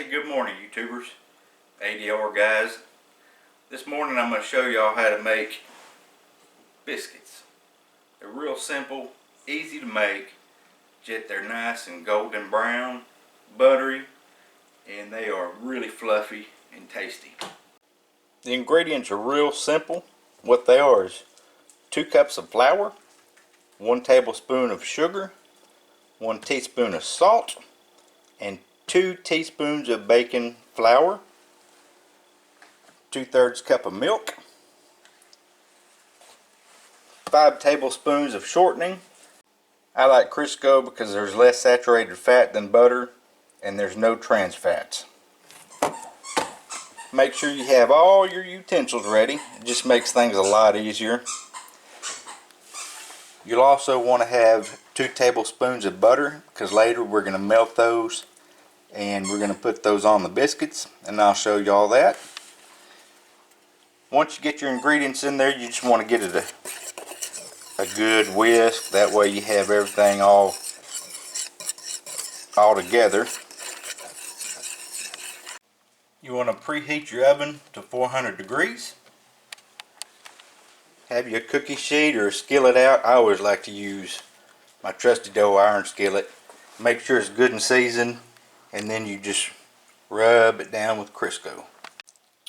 Hey, good morning YouTubers, ADR guys. This morning I'm going to show y'all how to make biscuits. They're real simple, easy to make, yet they're nice and golden brown, buttery, and they are really fluffy and tasty. The ingredients are real simple. What they are is 2 cups of flour, 1 tablespoon of sugar, 1 teaspoon of salt, and 2 teaspoons of baking flour, 2/3 cup of milk, 5 tablespoons of shortening. I like Crisco because there's less saturated fat than butter and there's no trans fats. Make sure you have all your utensils ready. It just makes things a lot easier. You'll also want to have 2 tablespoons of butter because later we're going to melt those and we're going to put those on the biscuits, and I'll show you all that. Once you get your ingredients in there, you just want to get it a good whisk. That way you have everything all together. You want to preheat your oven to 400 degrees. Have your cookie sheet or a skillet out. I always like to use my trusty dough iron skillet. Make sure it's good and seasoned, and then you just rub it down with Crisco.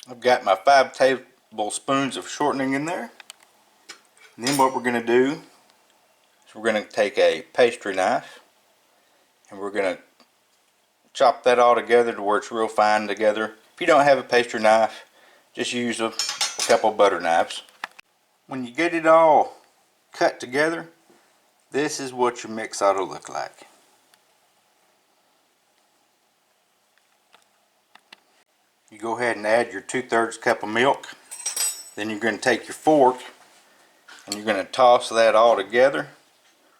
I've got my 5 tablespoons of shortening in there. And then what we're going to do is we're going to take a pastry knife and we're going to chop that all together to where it's real fine together. If you don't have a pastry knife, just use a couple butter knives. When you get it all cut together, this is what your mix ought to look like. You go ahead and add your 2/3 cup of milk. Then you're going to take your fork and you're going to toss that all together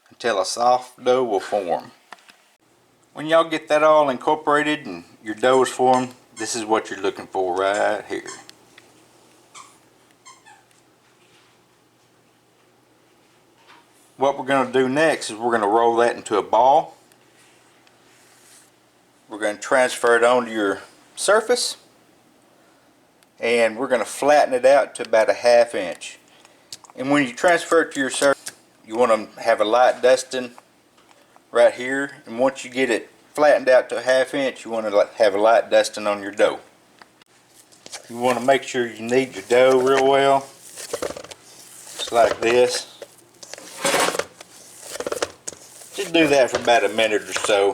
until a soft dough will form. When y'all get that all incorporated and your dough is formed, this is what you're looking for right here. What we're going to do next is we're going to roll that into a ball. We're going to transfer it onto your surface, and we're going to flatten it out to about a 1/2 inch. And when you transfer it to your surface, you want to have a light dusting right here, and once you get it flattened out to a 1/2 inch, you want to have a light dusting on your dough. You want to make sure you knead your dough real well, just like this. Just do that for about a minute or so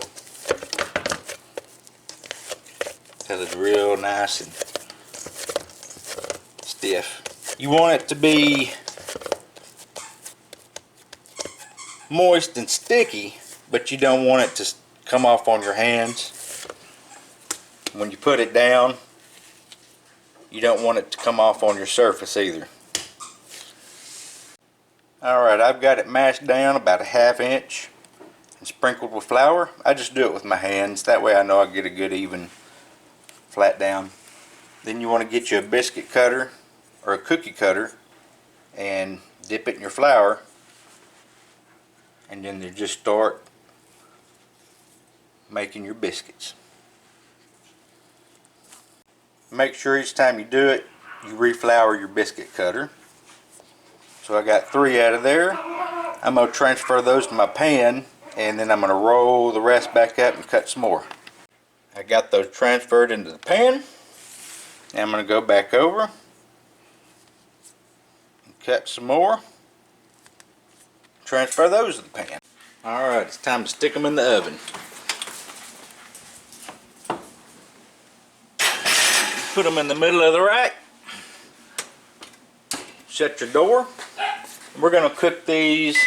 until it's real nice and stiff. You want it to be moist and sticky, but you don't want it to come off on your hands. When you put it down, you don't want it to come off on your surface either. Alright, I've got it mashed down about a 1/2 inch and sprinkled with flour. I just do it with my hands, that way I know I get a good even flat down. Then you want to get you a biscuit cutter or a cookie cutter and dip it in your flour, and then you just start making your biscuits. Make sure each time you do it, you reflour your biscuit cutter. So I got 3 out of there. I'm going to transfer those to my pan, and then I'm going to roll the rest back up and cut some more. I got those transferred into the pan. Now I'm going to go back over and cut some more. Transfer those to the pan. Alright, it's time to stick them in the oven. Put them in the middle of the rack. Shut your door. We're going to cook these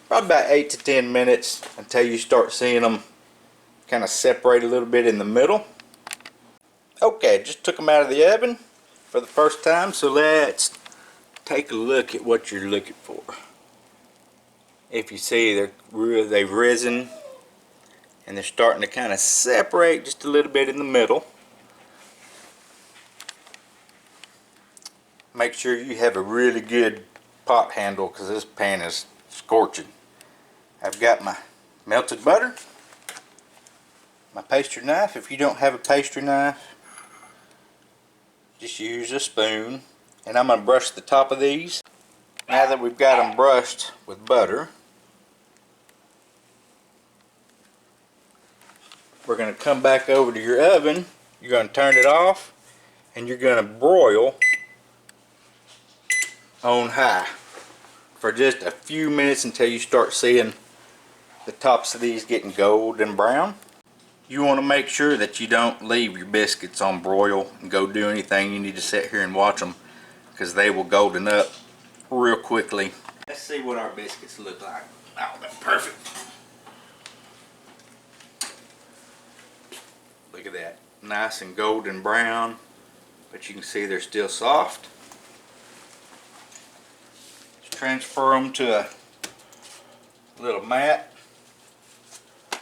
probably about 8 to 10 minutes until you start seeing them kind of separate a little bit in the middle. Okay, just took them out of the oven for the first time, so let's take a look at what you're looking for. If you see, they've risen and they're starting to kind of separate just a little bit in the middle. Make sure you have a really good pot handle because this pan is scorching. I've got my melted butter. my pastry knife. If you don't have a pastry knife, just use a spoon. And I'm going to brush the top of these. Now that we've got them brushed with butter, we're going to come back over to your oven. You're going to turn it off and you're going to broil on high for just a few minutes until you start seeing the tops of these getting gold and brown. You want to make sure that you don't leave your biscuits on broil and go do anything. You need to sit here and watch them because they will golden up real quickly. Let's see what our biscuits look like. Oh, they're perfect. Look at that. Nice and golden brown, but you can see they're still soft. Let's transfer them to a little mat.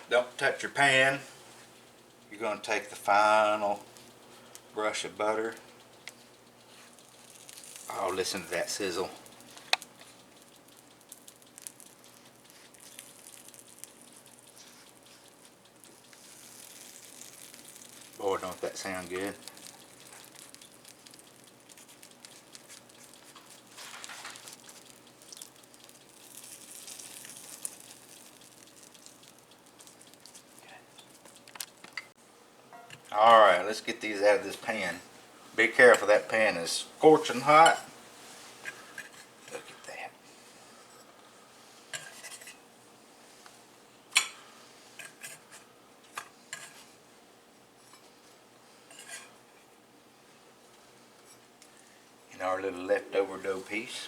Don't touch your pan. You're going to take the final brush of butter. Oh, listen to that sizzle. Boy, don't that sound good. Alright, let's get these out of this pan. Be careful, that pan is scorching hot. Look at that. And our little leftover dough piece.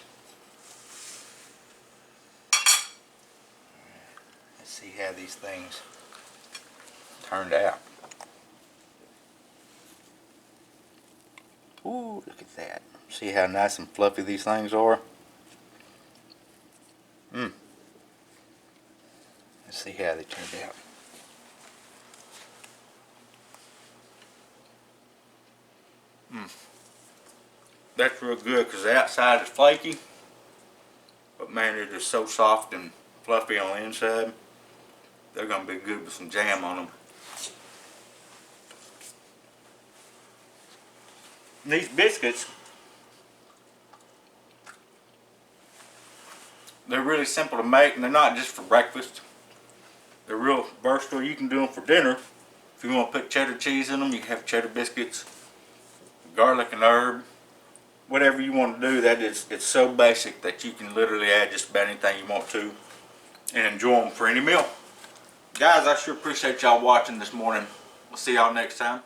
Let's see how these things turned out. Ooh, look at that. See how nice and fluffy these things are? Let's see how they turned out. That's real good because the outside is flaky. But man, they're just so soft and fluffy on the inside. They're going to be good with some jam on them. These biscuits, they're really simple to make, and they're not just for breakfast. They're real versatile. You can do them for dinner. If you want to put cheddar cheese in them, you can have cheddar biscuits, garlic and herb, whatever you want to do. It's so basic that you can literally add just about anything you want to and enjoy them for any meal. Guys, I sure appreciate y'all watching this morning. We'll see y'all next time.